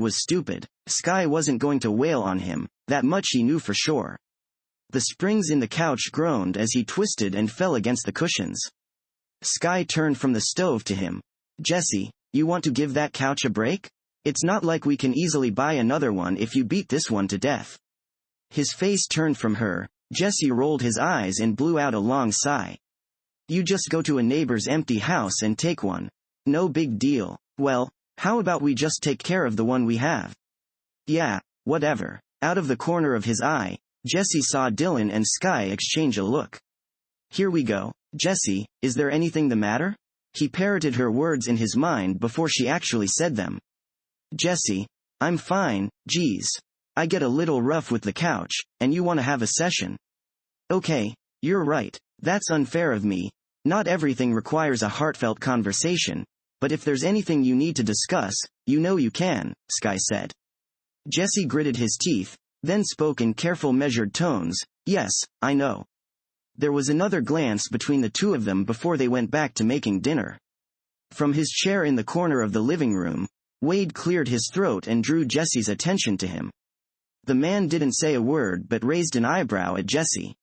was stupid. Sky wasn't going to wail on him, that much he knew for sure. The springs in the couch groaned as he twisted and fell against the cushions. Sky turned from the stove to him. Jesse, you want to give that couch a break? It's not like we can easily buy another one if you beat this one to death. His face turned from her. Jesse rolled his eyes and blew out a long sigh. You just go to a neighbor's empty house and take one. No big deal. Well, how about we just take care of the one we have? Yeah, whatever. Out of the corner of his eye, Jesse saw Dylan and Sky exchange a look. Here we go. Jesse, is there anything the matter? He parroted her words in his mind before she actually said them. Jesse, I'm fine, geez. I get a little rough with the couch, and you want to have a session. Okay, you're right, that's unfair of me. Not everything requires a heartfelt conversation, but if there's anything you need to discuss, you know you can, Sky said. Jesse gritted his teeth, then spoke in careful measured tones, yes, I know. There was another glance between the two of them before they went back to making dinner. From his chair in the corner of the living room, Wade cleared his throat and drew Jesse's attention to him. The man didn't say a word but raised an eyebrow at Jesse.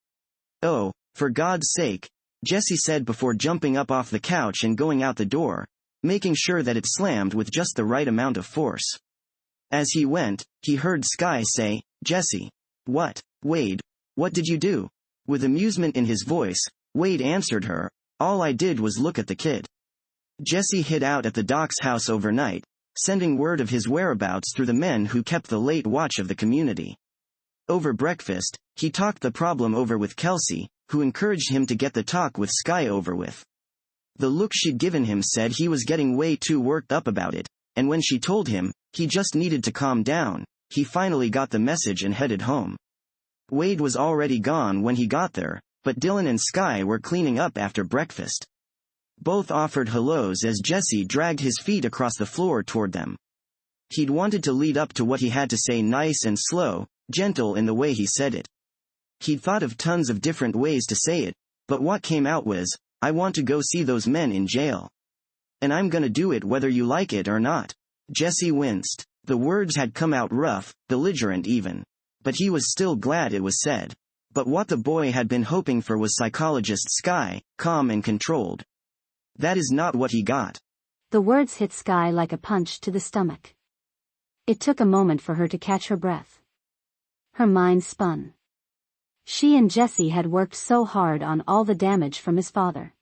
Oh, for God's sake, Jesse said before jumping up off the couch and going out the door, making sure that it slammed with just the right amount of force. As he went, he heard Sky say, Jesse. What, Wade? What did you do? With amusement in his voice, Wade answered her, all I did was look at the kid. Jesse hid out at the doc's house overnight, sending word of his whereabouts through the men who kept the late watch of the community. Over breakfast, he talked the problem over with Kelsey, who encouraged him to get the talk with Sky over with. The look she'd given him said he was getting way too worked up about it, and when she told him, he just needed to calm down, he finally got the message and headed home. Wade was already gone when he got there, but Dylan and Sky were cleaning up after breakfast. Both offered hellos as Jesse dragged his feet across the floor toward them. He'd wanted to lead up to what he had to say nice and slow, gentle in the way he said it. He'd thought of tons of different ways to say it, but what came out was, I want to go see those men in jail. And I'm gonna do it whether you like it or not. Jesse winced. The words had come out rough, belligerent even. But he was still glad it was said. But what the boy had been hoping for was psychologist Sky, calm and controlled. That is not what he got. The words hit Sky like a punch to the stomach. It took a moment for her to catch her breath. Her mind spun. She and Jesse had worked so hard on all the damage from his father.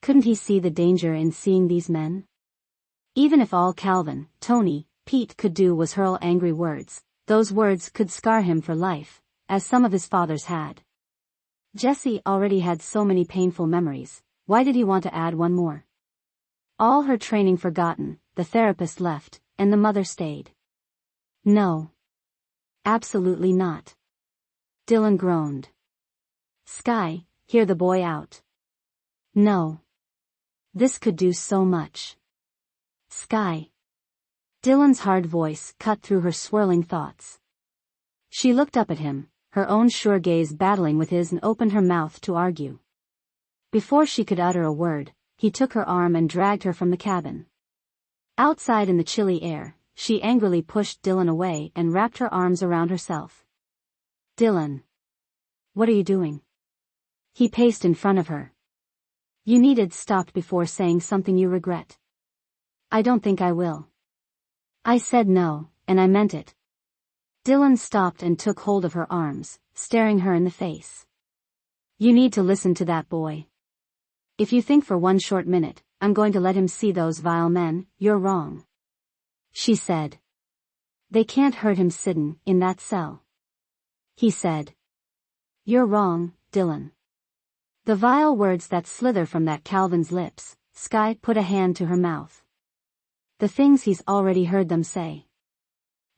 Couldn't he see the danger in seeing these men? Even if all Calvin, Tony, Pete could do was hurl angry words, those words could scar him for life, as some of his fathers had. Jesse already had so many painful memories, why did he want to add one more? All her training forgotten, the therapist left, and the mother stayed. No. Absolutely not. Dylan groaned. Sky, hear the boy out. No. This could do so much. Sky. Dylan's hard voice cut through her swirling thoughts. She looked up at him, her own sure gaze battling with his, and opened her mouth to argue. Before she could utter a word, he took her arm and dragged her from the cabin. Outside in the chilly air, she angrily pushed Dylan away and wrapped her arms around herself. Dylan. What are you doing? He paced in front of her. You needed stopped before saying something you regret. I don't think I will. I said no, and I meant it. Dylan stopped and took hold of her arms, staring her in the face. You need to listen to that boy. If you think for one short minute, I'm going to let him see those vile men, you're wrong. She said. They can't hurt him sittin' in that cell. He said. You're wrong, Dylan. The vile words that slither from that Calvin's lips, Sky put a hand to her mouth. The things he's already heard them say.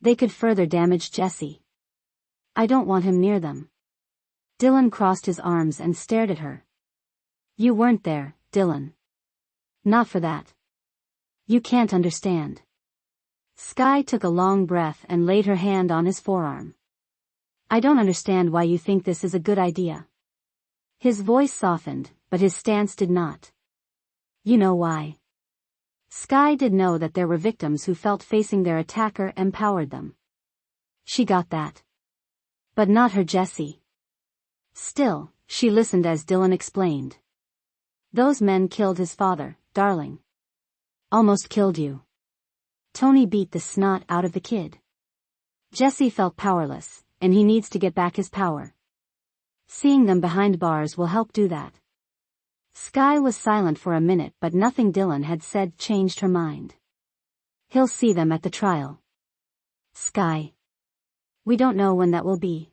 They could further damage Jesse. I don't want him near them. Dylan crossed his arms and stared at her. You weren't there, Dylan. Not for that. You can't understand. Sky took a long breath and laid her hand on his forearm. I don't understand why you think this is a good idea. His voice softened, but his stance did not. You know why. Sky did know that there were victims who felt facing their attacker empowered them. She got that. But not her Jessie. Still, she listened as Dylan explained. Those men killed his father, darling. Almost killed you. Tony beat the snot out of the kid. Jesse felt powerless, and he needs to get back his power. Seeing them behind bars will help do that. Sky was silent for a minute, but nothing Dylan had said changed her mind. He'll see them at the trial. Sky. We don't know when that will be.